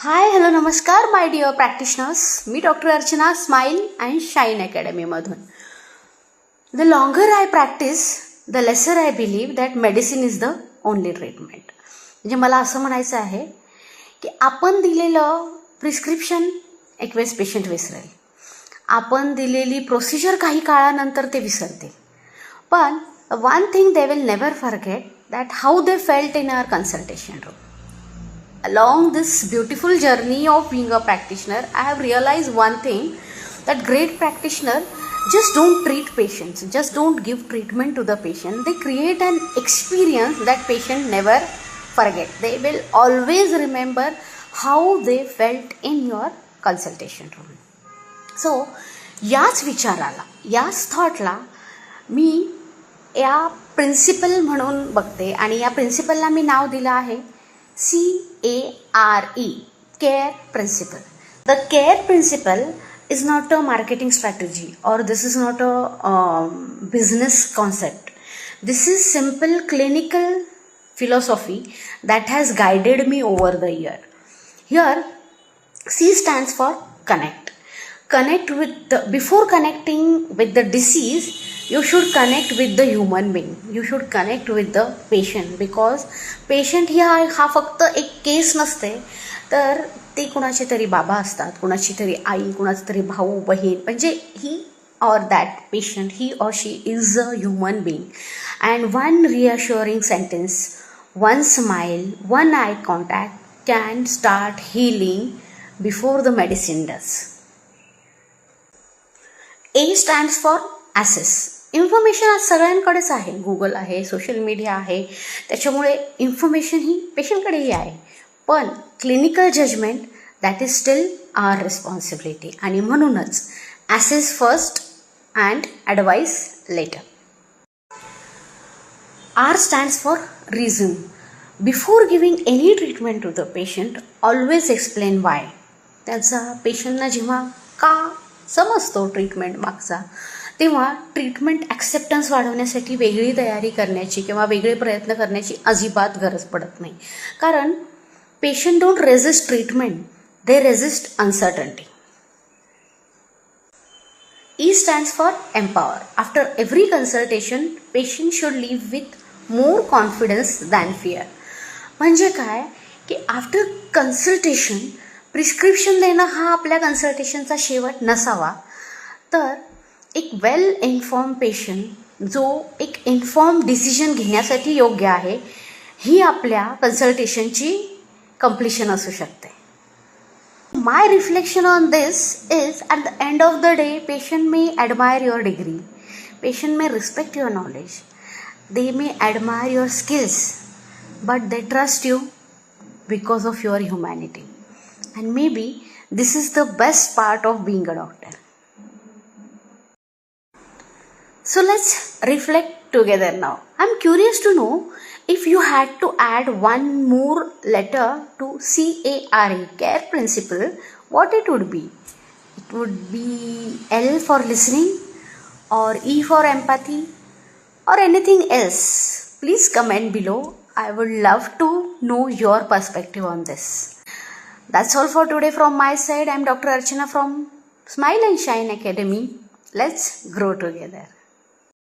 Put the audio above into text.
हाय hello नमस्कार my dear practitioners. मी doctor Archana, smile and shine अकॅडमीमधून. The longer I practice the lesser I believe that medicine is the only treatment. म्हणजे मला असं म्हणायचं आहे की आपण दिलेलं प्रिस्क्रिप्शन एक वेळेस पेशंट विसरेल, आपण दिलेली प्रोसिजर काही काळानंतर ते विसरतील, पण one thing they will never forget that how they felt in our consultation room. Along this beautiful journey of being a practitioner, I have realized one thing, that great practitioner just don't treat patients, just don't give treatment to the patient. They create an experience that patient never forget. They will always remember how they felt in your consultation room. So, याच विचाराला, याच थॉटला मी या principal म्हणून बघते आणि या प्रिन्सिपलला मी नाव दिलं आहे CARE, care principle. The care principle is not a marketing strategy, or this is not a business concept. This is simple clinical philosophy that has guided me over the year. Here, C stands for connect. Connect with before connecting with the disease, you should connect with the human being. You should connect with the patient, because patient हा फक्त एक केस नसते, तर ते कुणाचे तरी बाबा असतात, कुणाची तरी आई, कुणाचं तरी भाऊ बहीण. म्हणजे ही or that patient, he or she is a human being, and one reassuring sentence, one smile, one eye contact can start healing before the medicine does. A stands for access. Information आज सगळ्यांकडेच आहे, Google आहे, social media आहे, त्याच्यामुळे information ही पेशंटकडेही आहे, पण clinical judgement that is still our responsibility. आणि म्हणूनच assess first and advise later. R stands for reason. Before giving any treatment to the patient, always explain why. त्याचा पेशंटना जेव्हा का समजतो ट्रीटमेंट मागचा, तेव्हा ट्रीटमेंट ॲक्सेप्टन्स वाढवण्यासाठी वेगळी तयारी करण्याची किंवा वेगळे प्रयत्न करण्याची अजिबात गरज पडत नाही, कारण patient don't resist treatment, they resist uncertainty. E stands for empower. After every consultation, patient should leave with more confidence than fear. म्हणजे काय की आफ्टर कन्सल्टेशन प्रिस्क्रिप्शन देणं हा आपल्या कन्सल्टेशनचा शेवट नसावा, तर एक वेल इन्फॉर्म पेशंट जो एक इन्फॉर्म डिसिजन घेण्यासाठी योग्य आहे, ही आपल्या कन्सल्टेशनची कंप्लिशन असू शकते. My reflection on this is, at the end of the day, patient may admire your degree, patient may respect your knowledge, they may admire your skills, but they trust you because of your humanity. And maybe this is the best part of being a doctor. So let's reflect together now. I'm curious to know, if you had to add one more letter to CARE, care principle, what it would be? It would be L for listening, or E for empathy, or anything else. Please comment below. I would love to know your perspective on this. That's all for today from my side. I'm Dr. Archana from Smile and Shine Academy. Let's grow together.